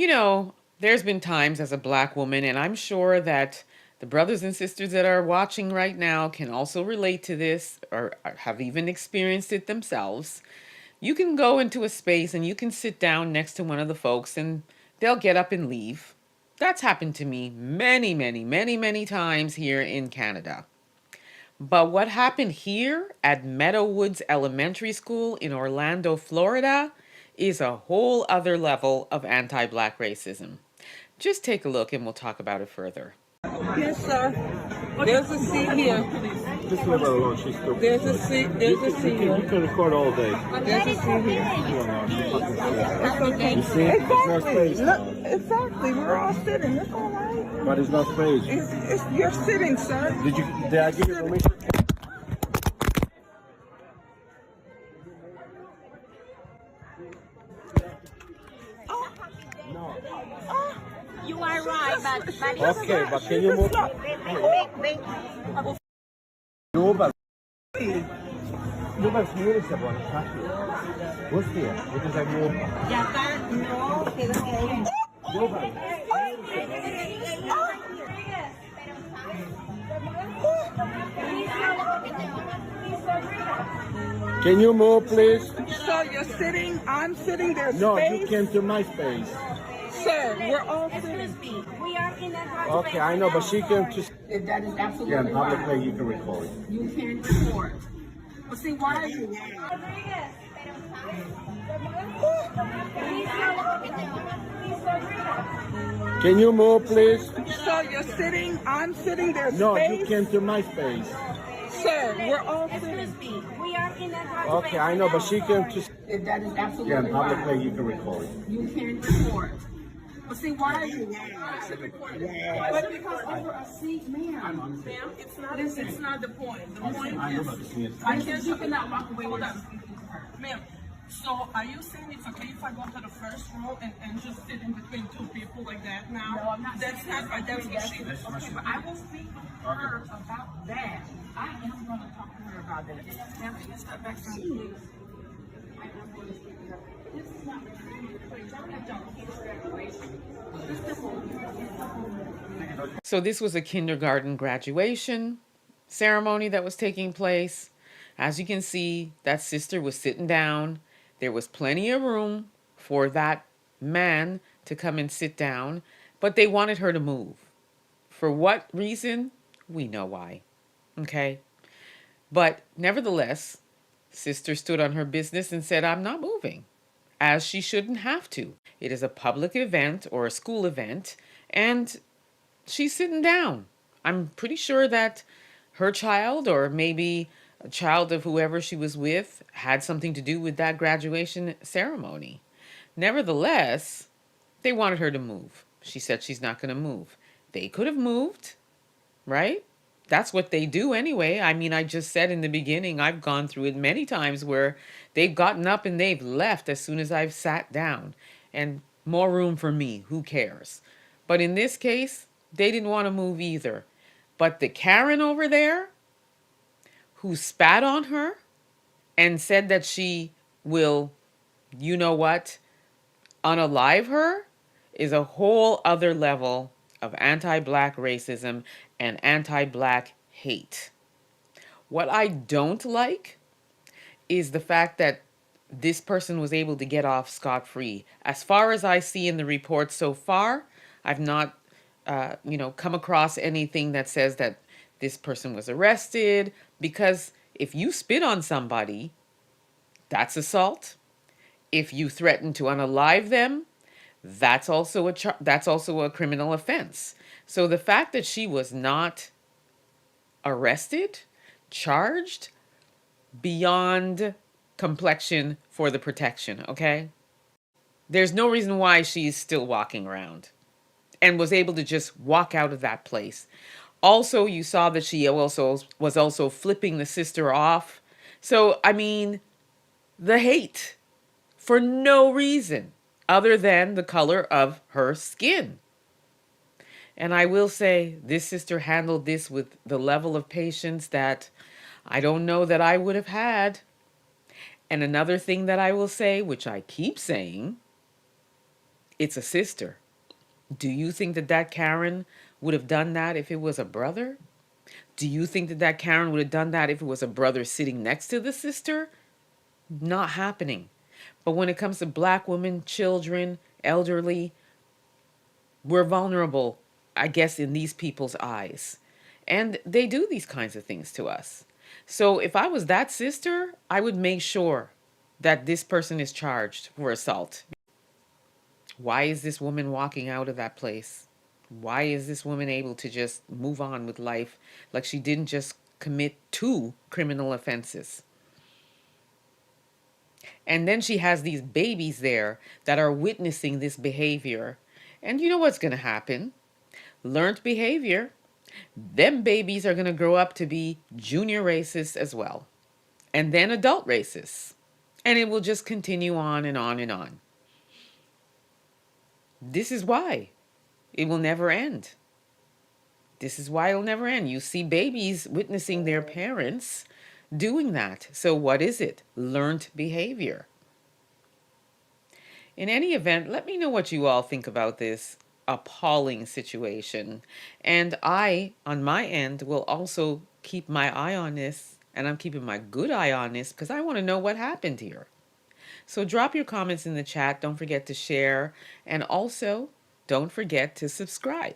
You know, there's been times as a black woman, and I'm sure that the brothers and sisters that are watching right now can also relate to this or have even experienced it themselves. You can go into a space and you can sit down next to one of the folks and they'll get up and leave. That's happened to me many times here in Canada. But what happened here at Meadowwoods Elementary School in Orlando, Florida, is a whole other level of anti black racism. Just take a look and we'll talk about it further. Yes, sir. There's a seat here. Just leave her alone. She's still. There's a seat. There's a seat You here. can record all day. There's a seat here. You see? There's no Exactly. space. Look, exactly. We're all sitting. It's all right. But there's no space. You're sitting, sir. Did I give you permission? No. You are right, but Okay, but can you move? Jobbar. Jobbar styrelse bara, tack. Just det, det kan säga jobba. ya está, no, quedó ahí. Jobbar. Can you move, please? So you're sitting. I'm sitting. There's No, space. you came to my space. Sir, we're all sitting. Excuse me, we are in a graduate. Okay, I know, but she came to. That is absolutely Yeah, in public right. place you can record. You can report. But see, why are you? Can you move, please? So you're sitting. I'm sitting. There's No, space. you came to my space. Sir, we're all sitting. Excuse me, we are in a graduate. Okay, I know, but she came to. That is absolutely Yeah, in public right. place you can record. You can report. But see, why are you? But because over a seat, ma'am. Ma'am, it's not. Listen, it's not the point. The point is, I guess you cannot walk away with us. Ma'am, so are you saying it's okay if I go to the first row and just sit in between two people like that now? No, I'm not That's saying not, that's what she that's okay, but I will speak with her about that. I am going to talk to her about that. Now, can you step back from me, please? I am going to speak to her. This is not the time and place. I'm at your kid's graduation. This is the moment. So, this was a kindergarten graduation ceremony that was taking place. As you can see, that sister was sitting down. There was plenty of room for that man to come and sit down, but they wanted her to move. For what reason? We know why. Okay? But nevertheless, sister stood on her business and said, I'm not moving, as she shouldn't have to. It is a public event or a school event, and she's sitting down. I'm pretty sure that her child, or maybe a child of whoever she was with, had something to do with that graduation ceremony. Nevertheless, they wanted her to move. She said she's not going to move. They could have moved, right? That's what they do anyway. I mean, I just said in the beginning, I've gone through it many times where they've gotten up and they've left as soon as I've sat down. And more room for me, who cares? But in this case, they didn't want to move either. But the Karen over there, who spat on her and said that she will, you know what, unalive her, is a whole other level of anti-black racism and anti-black hate. What I don't like is the fact that this person was able to get off scot-free. As far as I see in the report so far, I've not, come across anything that says that this person was arrested, because if you spit on somebody, that's assault. If you threaten to unalive them, that's also a criminal offense. So the fact that she was not arrested, charged, beyond complexion for the protection, okay? There's no reason why she's still walking around and was able to just walk out of that place. Also, you saw that she also was also flipping the sister off. So, I mean, the hate for no reason other than the color of her skin. And I will say, this sister handled this with the level of patience that I don't know that I would have had. And another thing that I will say, which I keep saying, It's a sister. Do you think that that Karen would have done that if it was a brother? Do you think that that Karen would have done that if it was a brother sitting next to the sister? Not happening. But when it comes to black women, children, elderly, we're vulnerable, I guess, in these people's eyes. And they do these kinds of things to us. So if I was that sister, I would make sure that this person is charged for assault. Why is this woman walking out of that place? Why is this woman able to just move on with life like she didn't just commit 2 criminal offenses? And then she has these babies there that are witnessing this behavior. And you know what's going to happen? Learned behavior. Them babies are going to grow up to be junior racists as well. And then adult racists. And it will just continue on and on and on. This is why it will never end. This is why it'll never end. You see babies witnessing their parents doing that. So what is it? Learned behavior. In any event, let me know what you all think about this appalling situation. And I, on my end, will also keep my eye on this. And I'm keeping my good eye on this because I want to know what happened here. So drop your comments in the chat. Don't forget to share. And also, don't forget to subscribe.